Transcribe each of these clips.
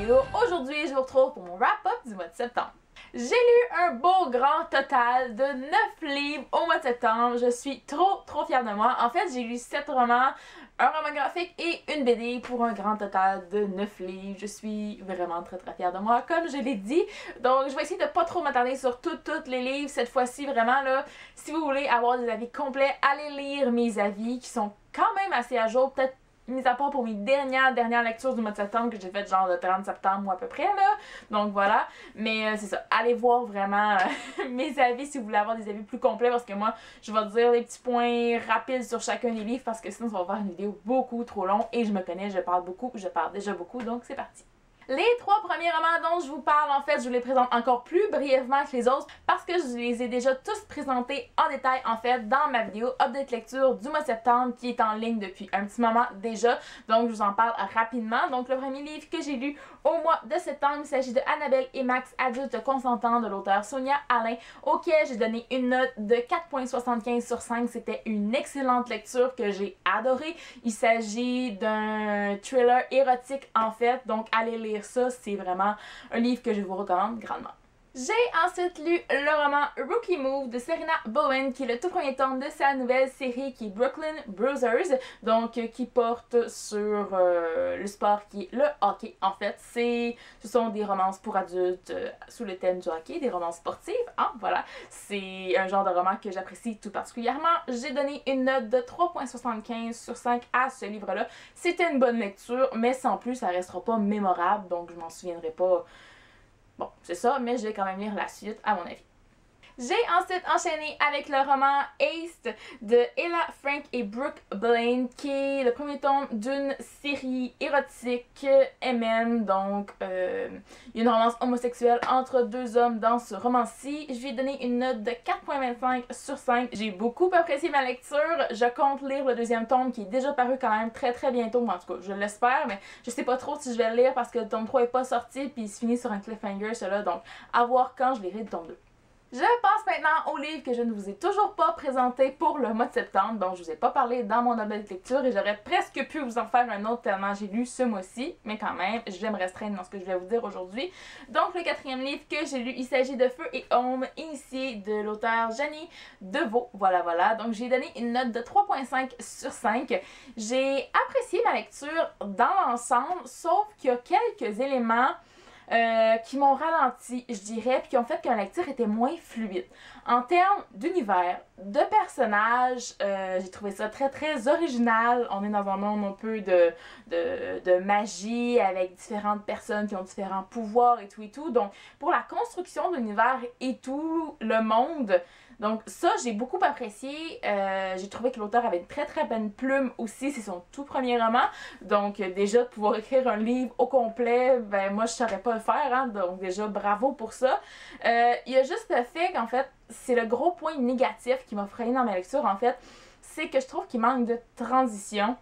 vidéo. Aujourd'hui, je vous retrouve pour mon wrap-up du mois de septembre. J'ai lu un beau grand total de 9 livres au mois de septembre. Je suis trop fière de moi. En fait, j'ai lu 7 romans, un roman graphique et une BD pour un grand total de 9 livres. Je suis vraiment très fière de moi, comme je l'ai dit. Donc, je vais essayer de pas trop m'attarder sur tous les livres cette fois-ci. Vraiment, là, si vous voulez avoir des avis complets, allez lire mes avis qui sont quand même assez à jour. Peut-être mis à part pour mes dernières lectures du mois de septembre que j'ai fait genre le 30 septembre ou à peu près là. Donc voilà. Mais c'est ça. Allez voir vraiment mes avis si vous voulez avoir des avis plus complets parce que moi, je vais dire les petits points rapides sur chacun des livres parce que sinon ça va faire une vidéo beaucoup trop longue et je me connais, je parle déjà beaucoup, donc c'est parti. Les 3 premiers romans dont je vous parle, en fait, je vous les présente encore plus brièvement que les autres parce que je les ai déjà tous présentés en détail, en fait, dans ma vidéo Update lecture du mois de septembre qui est en ligne depuis un petit moment déjà. Donc, je vous en parle rapidement. Donc, le premier livre que j'ai lu au mois de septembre, il s'agit de Annabelle et Max, adultes consentants de l'auteur Sonia Allin, auquel j'ai donné une note de 4,75 sur 5. C'était une excellente lecture que j'ai adorée. Il s'agit d'un thriller érotique, en fait. Donc, allez lire ça, c'est vraiment un livre que je vous recommande grandement. J'ai ensuite lu le roman Rookie Move de Serena Bowen, qui est le tout premier tome de sa nouvelle série qui est Brooklyn Bruisers, donc qui porte sur le sport qui est le hockey. En fait, ce sont des romances pour adultes sous le thème du hockey, des romances sportives. Ah, voilà, c'est un genre de roman que j'apprécie tout particulièrement. J'ai donné une note de 3,75 sur 5 à ce livre-là. C'était une bonne lecture, mais sans plus, ça restera pas mémorable, donc je m'en souviendrai pas. Bon, c'est ça, mais je vais quand même lire la suite, à mon avis. J'ai ensuite enchaîné avec le roman Ace de Ella Frank et Brooke Blaine, qui est le premier tome d'une série érotique MN. Donc, il y a une romance homosexuelle entre 2 hommes dans ce roman-ci. Je lui ai donné une note de 4,25 sur 5. J'ai beaucoup apprécié ma lecture. Je compte lire le 2e tome qui est déjà paru quand même très bientôt. En tout cas, je l'espère, mais je sais pas trop si je vais le lire parce que le tome 3 est pas sorti puis il se finit sur un cliffhanger, cela. Donc, à voir quand je lirai le tome 2. Je passe maintenant au livre que je ne vous ai toujours pas présenté pour le mois de septembre, dont je vous ai pas parlé dans mon update lecture et j'aurais presque pu vous en faire un autre tellement j'ai lu ce mois-ci, mais quand même, je vais me restreindre dans ce que je vais vous dire aujourd'hui. Donc le 4e livre que j'ai lu, il s'agit de Feu et Ombre, initié de l'auteur Janie Deveau. Voilà, donc j'ai donné une note de 3,5 sur 5. J'ai apprécié ma lecture dans l'ensemble, sauf qu'il y a quelques éléments qui m'ont ralenti, je dirais, puis qui ont fait que la lecture était moins fluide. En termes d'univers, de personnages, j'ai trouvé ça très original. On est dans un monde un peu de magie avec différentes personnes qui ont différents pouvoirs et tout. Donc, pour la construction de l'univers et tout, le monde, donc ça, j'ai beaucoup apprécié. J'ai trouvé que l'auteur avait une très bonne plume aussi. C'est son tout premier roman. Donc déjà, de pouvoir écrire un livre au complet, ben moi, je saurais pas le faire. Hein, donc déjà, bravo pour ça. Il y a juste le fait qu'en fait, c'est le gros point négatif qui m'a freiné dans ma lecture, en fait. C'est que je trouve qu'il manque de transition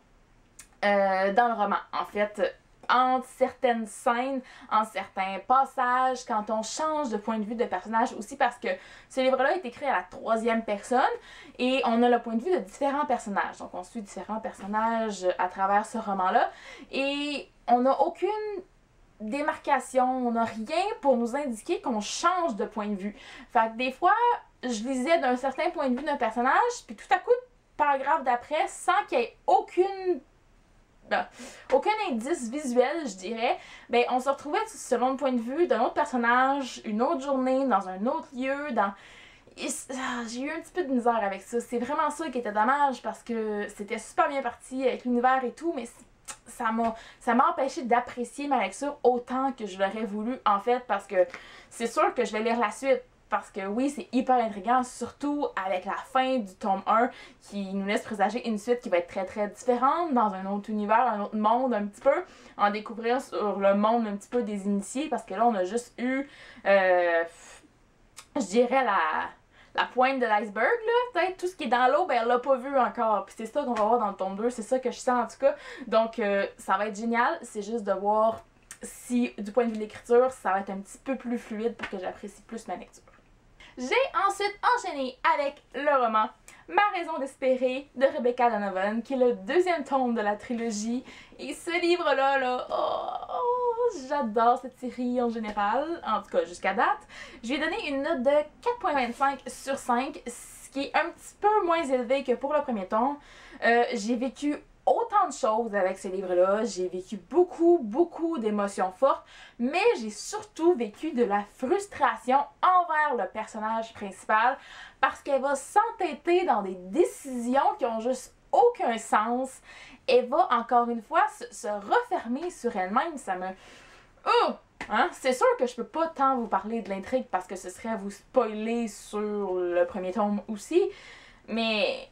dans le roman. En fait, entre certaines scènes, en certains passages, quand on change de point de vue de personnage aussi parce que ce livre-là est écrit à la 3e personne et on a le point de vue de différents personnages. Donc on suit différents personnages à travers ce roman-là et on n'a aucune démarcation, on n'a rien pour nous indiquer qu'on change de point de vue. Fait que des fois, je lisais d'un certain point de vue d'un personnage puis tout à coup, paragraphe d'après, sans qu'il y ait aucun indice visuel, je dirais, ben on se retrouvait selon le point de vue d'un autre personnage, une autre journée, dans un autre lieu, j'ai eu un petit peu de misère avec ça. C'est vraiment ça qui était dommage parce que c'était super bien parti avec l'univers et tout, mais ça m'a empêché d'apprécier ma lecture autant que je l'aurais voulu, en fait, parce que c'est sûr que je vais lire la suite. Parce que oui, c'est hyper intriguant, surtout avec la fin du tome 1 qui nous laisse présager une suite qui va être très différente, dans un autre univers, un autre monde un petit peu, en découvrir sur le monde un petit peu des initiés, parce que là, on a juste eu, je dirais, la pointe de l'iceberg, là, peut-être tout ce qui est dans l'eau, ben elle l'a pas vu encore, puis c'est ça qu'on va voir dans le tome 2, c'est ça que je sens en tout cas, donc ça va être génial, c'est juste de voir si, du point de vue de l'écriture, ça va être un petit peu plus fluide pour que j'apprécie plus ma lecture. J'ai ensuite enchaîné avec le roman Ma raison d'espérer de Rebecca Donovan, qui est le 2e tome de la trilogie. Et ce livre-là, J'adore cette série en général, en tout cas jusqu'à date. Je lui ai donné une note de 4,25 sur 5, ce qui est un petit peu moins élevé que pour le premier tome. J'ai vécu autant de choses avec ce livre-là. J'ai vécu beaucoup d'émotions fortes, mais j'ai surtout vécu de la frustration envers le personnage principal parce qu'elle va s'entêter dans des décisions qui ont juste aucun sens. Elle va encore une fois se refermer sur elle-même. Ça me... Oh! Hein? C'est sûr que je peux pas tant vous parler de l'intrigue parce que ce serait vous spoiler sur le premier tome aussi, mais...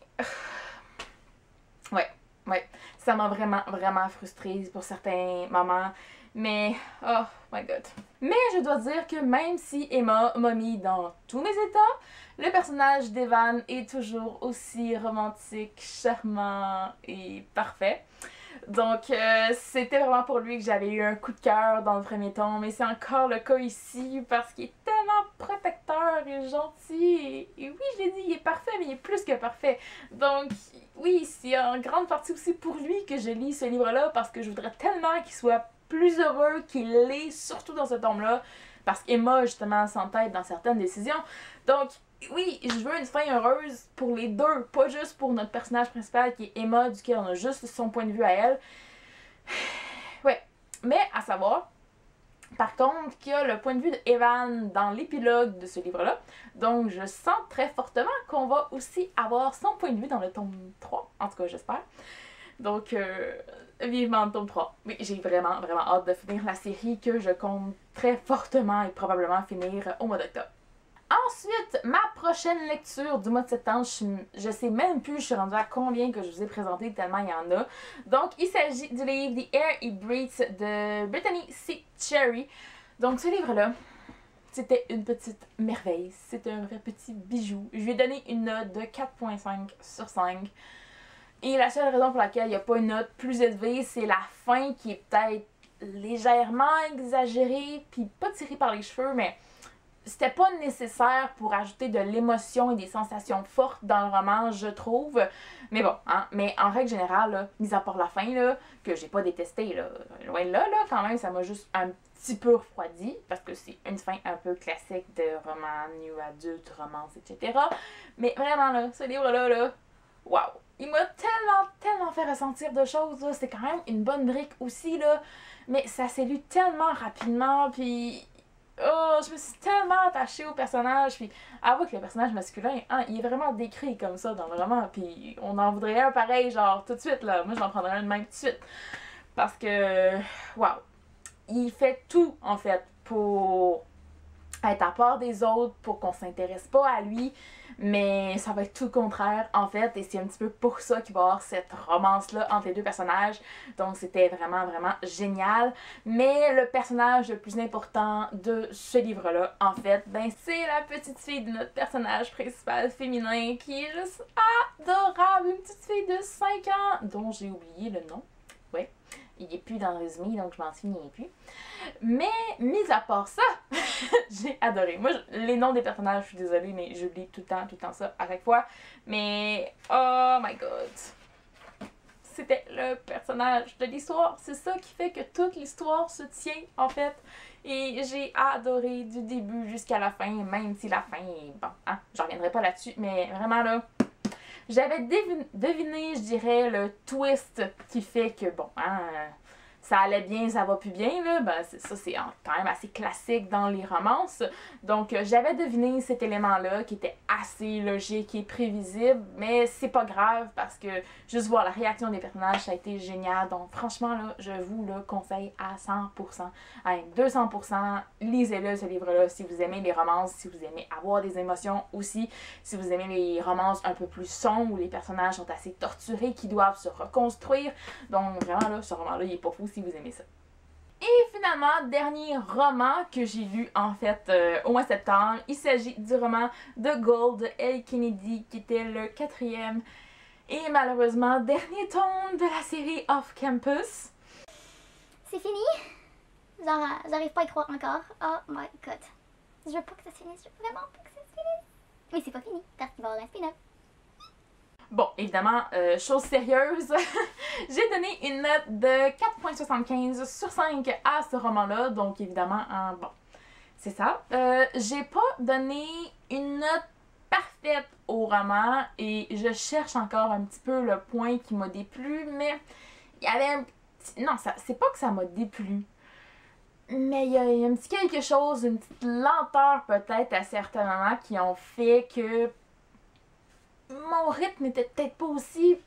Ouais, ça m'a vraiment frustrée pour certains moments, mais oh my god. Mais je dois dire que même si Emma m'a mis dans tous mes états, le personnage d'Evan est toujours aussi romantique, charmant et parfait. Donc c'était vraiment pour lui que j'avais eu un coup de cœur dans le premier tome, et c'est encore le cas ici parce qu'il est tellement protecteur et gentil. Et oui, je l'ai dit, il est parfait, mais il est plus que parfait. Donc oui, c'est en grande partie aussi pour lui que je lis ce livre-là, parce que je voudrais tellement qu'il soit plus heureux qu'il l'est, surtout dans ce tome-là, parce qu'Emma, justement, s'entête dans certaines décisions. Donc oui, je veux une fin heureuse pour les deux, pas juste pour notre personnage principal qui est Emma, duquel on a juste son point de vue à elle. Ouais, mais à savoir, par contre, qu'il y a le point de vue d'Evan dans l'épilogue de ce livre-là. Donc je sens très fortement qu'on va aussi avoir son point de vue dans le tome 3, en tout cas j'espère. Donc vivement le tome 3. Oui, j'ai vraiment hâte de finir la série que je compte très fortement et probablement finir au mois d'octobre. Ensuite, ma prochaine lecture du mois de septembre, je sais même plus, je suis rendue à combien que je vous ai présenté tellement il y en a. Donc, il s'agit du livre The Air It Breathes de Brittany C. Cherry. Donc, ce livre-là, c'était une petite merveille. C'était un vrai petit bijou. Je lui ai donné une note de 4,5 sur 5. Et la seule raison pour laquelle il n'y a pas une note plus élevée, c'est la fin qui est peut-être légèrement exagérée, puis pas tirée par les cheveux, mais... C'était pas nécessaire pour ajouter de l'émotion et des sensations fortes dans le roman, je trouve. Mais bon, hein, mais en règle générale, là, mis à part la fin, là, que j'ai pas détesté, là, loin de là, quand même, ça m'a juste un petit peu refroidi, parce que c'est une fin un peu classique de roman, new adulte, romance, etc. Mais vraiment, là, ce livre-là, waouh! Il m'a tellement fait ressentir de choses, là. C'est quand même une bonne brique aussi, là. Mais ça s'est lu tellement rapidement, puis... Oh, je me suis tellement attachée au personnage, puis avoue que le personnage masculin, hein, il est vraiment décrit comme ça dans le roman, puis on en voudrait un pareil, genre tout de suite, là. Moi, j'en prendrais un de même tout de suite. Parce que, waouh, il fait tout, en fait, pour être à part des autres, pour qu'on s'intéresse pas à lui, mais ça va être tout le contraire, en fait, et c'est un petit peu pour ça qu'il va y avoir cette romance-là entre les deux personnages. Donc c'était vraiment génial. Mais le personnage le plus important de ce livre-là, en fait, ben c'est la petite fille de notre personnage principal féminin, qui est juste adorable, une petite fille de 5 ans, dont j'ai oublié le nom. Ouais, il est plus dans le résumé, donc je m'en souviens plus. Mais, mis à part ça, j'ai adoré. Moi, les noms des personnages, je suis désolée, mais j'oublie tout le temps ça à chaque fois. Mais, oh my god. C'était le personnage de l'histoire. C'est ça qui fait que toute l'histoire se tient, en fait. Et j'ai adoré du début jusqu'à la fin, même si la fin est... Bon, hein, j'en reviendrai pas là-dessus, mais vraiment là... J'avais deviné, je dirais, le twist qui fait que, bon, hein, ça allait bien, ça va plus bien, là. Ben, ça, c'est quand même assez classique dans les romances. Donc, j'avais deviné cet élément-là qui était assez logique et prévisible, mais c'est pas grave parce que juste voir la réaction des personnages, ça a été génial. Donc, franchement, là, je vous le conseille à 100%, à 200%. Lisez-le, ce livre-là, si vous aimez les romances, si vous aimez avoir des émotions aussi, si vous aimez les romances un peu plus sombres où les personnages sont assez torturés, qui doivent se reconstruire. Donc, vraiment, là, ce roman-là, il est pas fou si vous aimez ça. Et finalement, dernier roman que j'ai lu en fait au mois de septembre, il s'agit du roman The Gold de Elle Kennedy, qui était le 4e et malheureusement dernier tome de la série Off Campus. C'est fini? Genre, j'arrive pas à y croire encore. Oh my god. Je veux pas que ça se finisse, je veux vraiment pas que ça se finisse. Mais c'est pas fini, parce qu'il va y avoir un spin-off. Bon, évidemment, chose sérieuse, j'ai donné une note de 4,75 sur 5 à ce roman-là, donc évidemment, bon, c'est ça. J'ai pas donné une note parfaite au roman et je cherche encore un petit peu le point qui m'a déplu, mais il y avait un petit... Non, c'est pas que ça m'a déplu, mais il y a un petit quelque chose, une petite lenteur peut-être à certains moments qui ont fait que mon rythme n'était peut-être pas aussi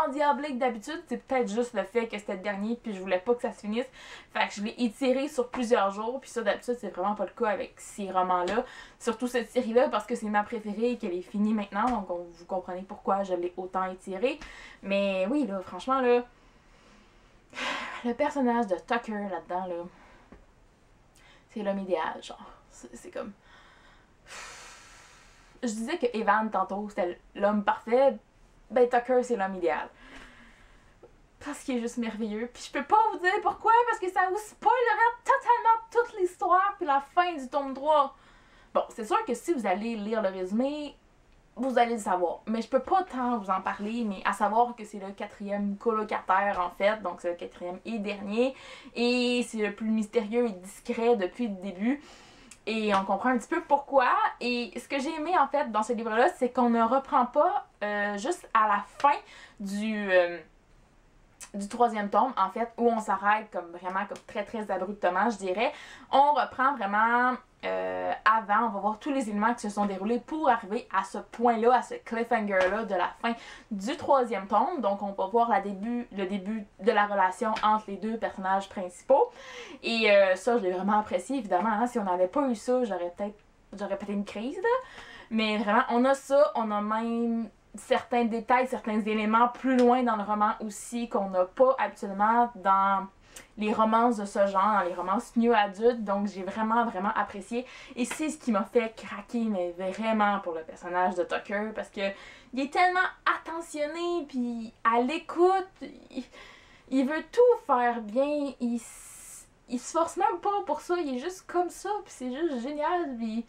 endiablé que d'habitude. C'est peut-être juste le fait que c'était le dernier puis je voulais pas que ça se finisse. Fait que je l'ai étiré sur plusieurs jours. Puis ça, d'habitude, c'est vraiment pas le cas avec ces romans-là. Surtout cette série-là parce que c'est ma préférée et qu'elle est finie maintenant. Donc vous comprenez pourquoi je l'ai autant étirée. Mais oui, là, franchement, là, le personnage de Tucker là-dedans, là, c'est l'homme idéal, genre. C'est comme... Je disais que Evan, tantôt, c'était l'homme parfait. Ben, Tucker, c'est l'homme idéal. Parce qu'il est juste merveilleux. Puis je peux pas vous dire pourquoi, parce que ça vous spoilerait totalement toute l'histoire puis la fin du tome 3. Bon, c'est sûr que si vous allez lire le résumé, vous allez le savoir. Mais je peux pas tant vous en parler, mais à savoir que c'est le 4e colocataire, en fait. Donc, c'est le 4e et dernier. Et c'est le plus mystérieux et discret depuis le début. Et on comprend un petit peu pourquoi. Et ce que j'ai aimé en fait dans ce livre-là, c'est qu'on ne reprend pas juste à la fin du 3e tome, en fait, où on s'arrête comme vraiment comme très très abruptement, je dirais. On reprend vraiment avant, on va voir tous les éléments qui se sont déroulés pour arriver à ce point-là, à ce cliffhanger-là de la fin du 3e tome. Donc on va voir le début de la relation entre les deux personnages principaux. Et ça, je l'ai vraiment apprécié, évidemment. Hein. Si on n'avait pas eu ça, j'aurais peut-être une crise, là. Mais vraiment, on a ça, on a même certains détails, certains éléments plus loin dans le roman aussi qu'on n'a pas habituellement dans les romances de ce genre, dans les romances new adultes. Donc j'ai vraiment vraiment apprécié et c'est ce qui m'a fait craquer, mais vraiment, pour le personnage de Tucker, parce que il est tellement attentionné puis à l'écoute, il veut tout faire bien, il se force même pas pour ça, il est juste comme ça puis c'est juste génial puis...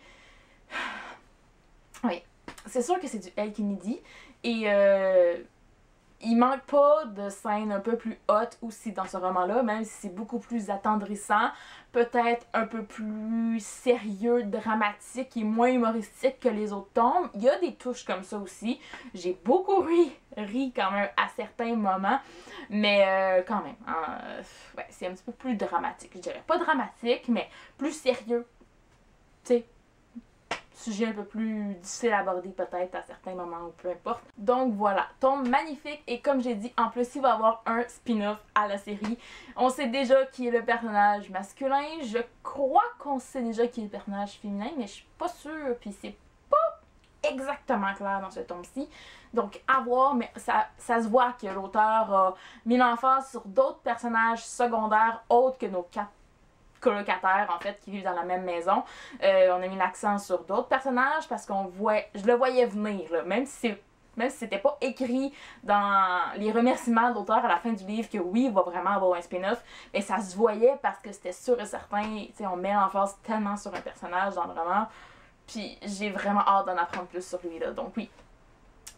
Oui, c'est sûr que c'est du Elle Kennedy et il manque pas de scènes un peu plus hautes aussi dans ce roman-là, même si c'est beaucoup plus attendrissant, peut-être un peu plus sérieux, dramatique et moins humoristique que les autres tomes. Il y a des touches comme ça aussi. J'ai beaucoup ri quand même à certains moments, mais quand même, hein, ouais, c'est un petit peu plus dramatique, je dirais. Pas dramatique, mais plus sérieux, tu sais. Sujet un peu plus difficile à aborder peut-être à certains moments ou peu importe. Donc voilà, tome magnifique et comme j'ai dit, en plus il va y avoir un spin-off à la série. On sait déjà qui est le personnage masculin, je crois qu'on sait déjà qui est le personnage féminin, mais je suis pas sûre, puis c'est pas exactement clair dans ce tome-ci. Donc à voir, mais ça se voit que l'auteur a mis l'emphase sur d'autres personnages secondaires autres que nos 4 colocataires en fait qui vivent dans la même maison. On a mis l'accent sur d'autres personnages parce je le voyais venir là, même si c'était pas écrit dans les remerciements de l'auteur à la fin du livre que oui, il va vraiment avoir un spin-off, mais ça se voyait parce que c'était sûr et certain, tu sais, on met l'emphase tellement sur un personnage dans le roman, puis j'ai vraiment hâte d'en apprendre plus sur lui là, donc oui,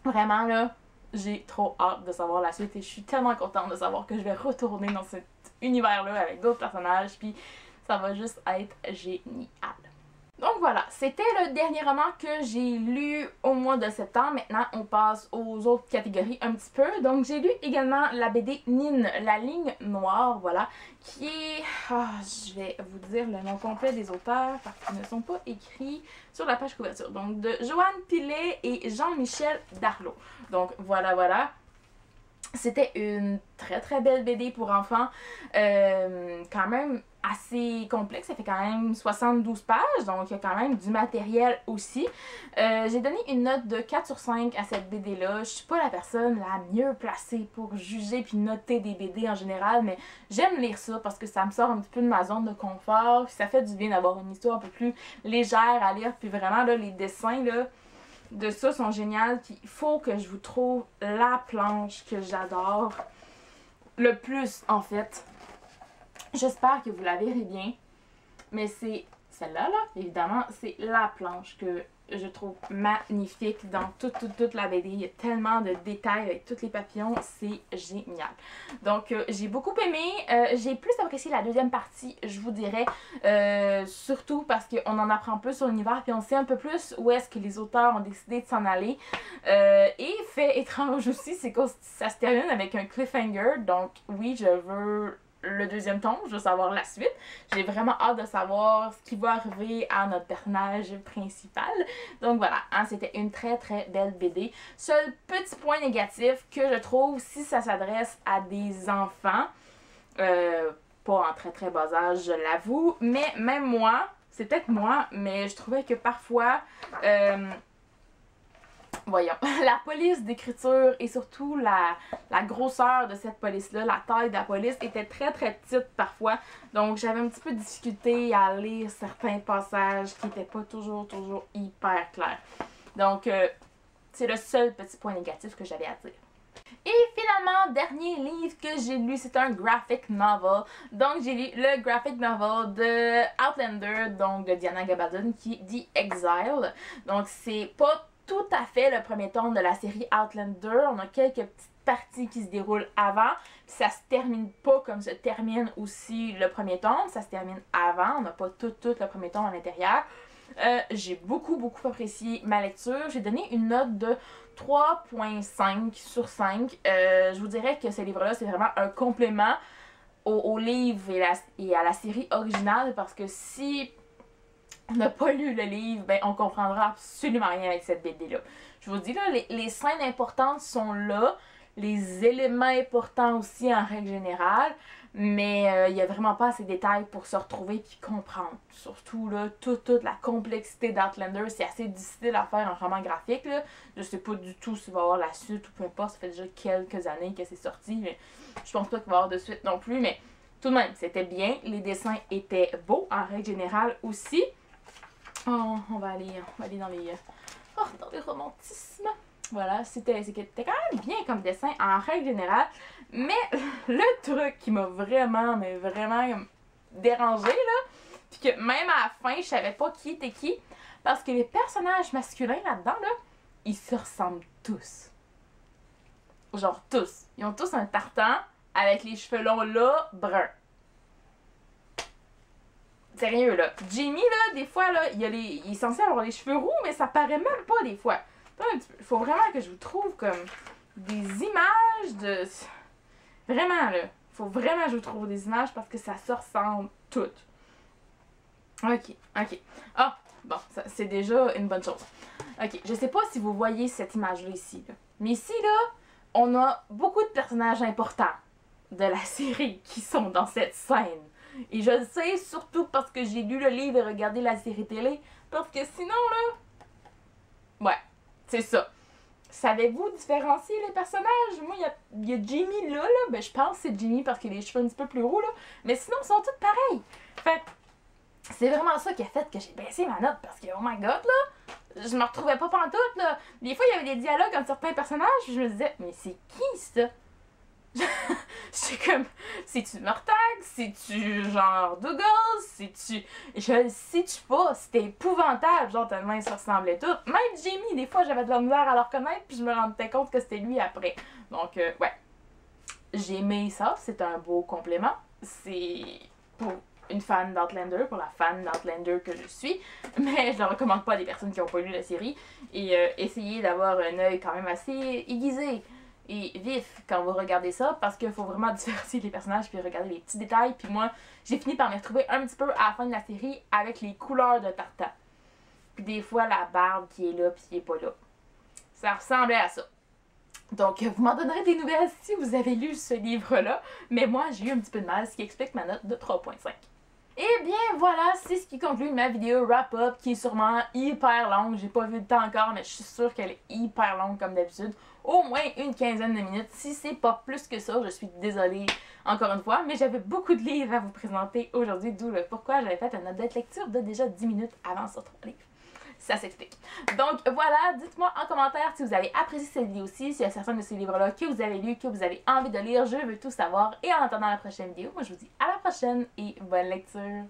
vraiment là, j'ai trop hâte de savoir la suite et je suis tellement contente de savoir que je vais retourner dans cet univers-là avec d'autres personnages, puis ça va juste être génial. Donc voilà, c'était le dernier roman que j'ai lu au mois de septembre. Maintenant, on passe aux autres catégories un petit peu. Donc j'ai lu également la BD Nin, la ligne noire, voilà, qui est... je vais vous dire le nom complet des auteurs parce qu'ils ne sont pas écrits sur la page couverture. Donc de Joanne Pillet et Jean-Michel Darlot. Donc voilà. C'était une très très belle BD pour enfants, quand même assez complexe, ça fait quand même 72 pages, donc il y a quand même du matériel aussi. J'ai donné une note de 4 sur 5 à cette BD-là. Je suis pas la personne la mieux placée pour juger puis noter des BD en général, mais j'aime lire ça parce que ça me sort un petit peu de ma zone de confort, puis ça fait du bien d'avoir une histoire un peu plus légère à lire, puis vraiment là, les dessins là, de ça sont géniales, puis il faut que je vous trouve la planche que j'adore le plus en fait. J'espère que vous la verrez bien, mais c'est celle-là, là, évidemment, c'est la planche que je trouve magnifique dans toute la BD. Il y a tellement de détails avec tous les papillons, c'est génial. Donc j'ai beaucoup aimé, j'ai plus apprécié la deuxième partie, je vous dirais, surtout parce qu'on en apprend plus sur l'univers puis on sait un peu plus où est-ce que les auteurs ont décidé de s'en aller. Et fait étrange aussi, c'est que ça se termine avec un cliffhanger, donc oui, je veux le deuxième tome, je veux savoir la suite. J'ai vraiment hâte de savoir ce qui va arriver à notre personnage principal. Donc voilà, hein, c'était une très belle BD. Seul petit point négatif que je trouve, si ça s'adresse à des enfants, pas en très bas âge, je l'avoue, mais même moi, c'est peut-être moi, mais je trouvais que parfois... voyons, la police d'écriture et surtout la grosseur de cette police-là, la taille de la police était très petite parfois. Donc j'avais un petit peu de difficulté à lire certains passages qui n'étaient pas toujours hyper clairs. Donc c'est le seul petit point négatif que j'avais à dire. Et finalement, dernier livre que j'ai lu, c'est un graphic novel. Donc j'ai lu le graphic novel de Outlander, donc de Diana Gabaldon, qui est The Exile. Donc c'est pas tout à fait le premier tome de la série Outlander. On a quelques petites parties qui se déroulent avant. Puis ça se termine pas comme se termine aussi le premier tome. Ça se termine avant. On n'a pas tout le premier tome à l'intérieur. J'ai beaucoup apprécié ma lecture. J'ai donné une note de 3.5 sur 5. Je vous dirais que ce livre-là, c'est vraiment un complément au livre et à la série originale parce que si on n'a pas lu le livre, ben on comprendra absolument rien avec cette BD-là. Je vous dis, là, les scènes importantes sont là, les éléments importants aussi en règle générale, mais il n'y a vraiment pas assez de détails pour se retrouver et comprendre. Surtout, là, toute la complexité d'Outlander, c'est assez difficile à faire en roman graphique, là. Je sais pas du tout s'il va y avoir la suite ou peu importe, ça fait déjà quelques années que c'est sorti, mais je pense pas qu'il va y avoir de suite non plus, mais tout de même, c'était bien, les dessins étaient beaux en règle générale aussi. Oh, on va aller dans les romantismes. Voilà, c'était quand même bien comme dessin en règle générale. Mais le truc qui m'a vraiment dérangé là, puis que même à la fin, je savais pas qui était qui, parce que les personnages masculins là-dedans, là, ils se ressemblent tous. Genre tous. Ils ont tous un tartan avec les cheveux longs là, bruns. Sérieux, là. Jamie, là, des fois, là, il est censé avoir les cheveux roux, mais ça paraît même pas, des fois. Il faut vraiment que je vous trouve, comme, des images de... Vraiment, là. Faut vraiment que je vous trouve des images parce que ça se ressemble toutes. Ok. Ah, bon, c'est déjà une bonne chose. Ok, je sais pas si vous voyez cette image-là ici, là. Mais ici, là, on a beaucoup de personnages importants de la série qui sont dans cette scène. Et je le sais surtout parce que j'ai lu le livre et regardé la série télé. Parce que sinon, là... Ouais, c'est ça. Savez-vous différencier les personnages? Moi, il y a Jamie là. Ben, je pense que c'est Jamie parce qu'il a les cheveux un petit peu plus roux, là. Mais sinon, ils sont tous pareils. Fait c'est vraiment ça qui a fait que j'ai baissé ma note. Parce que, oh my god, là, je me retrouvais pas pantoute, là. Des fois, il y avait des dialogues entre certains personnages. Puis je me disais, mais c'est qui, ça? J'étais comme, c'est-tu Murtagh? C'est-tu genre Dougal? C'est-tu... Je le sais-tu pas? C'était épouvantable, genre tellement ils se ressemblaient tous. Même Jamie, des fois j'avais de la misère à le reconnaître puis je me rendais compte que c'était lui après. Donc ouais, j'ai aimé ça, c'est un beau complément. C'est pour une fan d'Outlander, pour la fan d'Outlander que je suis, mais je le recommande pas à des personnes qui n'ont pas lu la série. Et essayez d'avoir un œil quand même assez aiguisé et vif quand vous regardez ça parce qu'il faut vraiment différencier les personnages puis regarder les petits détails. Puis moi, j'ai fini par me retrouver un petit peu à la fin de la série avec les couleurs de tartan. Puis des fois, la barbe qui est là puis qui est pas là. Ça ressemblait à ça. Donc, vous m'en donnerez des nouvelles si vous avez lu ce livre-là. Mais moi, j'ai eu un petit peu de mal, ce qui explique ma note de 3.5. Et bien voilà, c'est ce qui conclut ma vidéo wrap-up qui est sûrement hyper longue. J'ai pas vu le temps encore, mais je suis sûre qu'elle est hyper longue comme d'habitude. Au moins une quinzaine de minutes. Si c'est pas plus que ça, je suis désolée encore une fois. Mais j'avais beaucoup de livres à vous présenter aujourd'hui, d'où le pourquoi j'avais fait une note de lecture de déjà 10 minutes avant ce 3 livres. Ça s'explique. Donc voilà, dites-moi en commentaire si vous avez apprécié cette vidéo-ci, s'il y a certains de ces livres-là que vous avez lus, que vous avez envie de lire, je veux tout savoir. Et en attendant la prochaine vidéo, moi je vous dis à la prochaine et bonne lecture!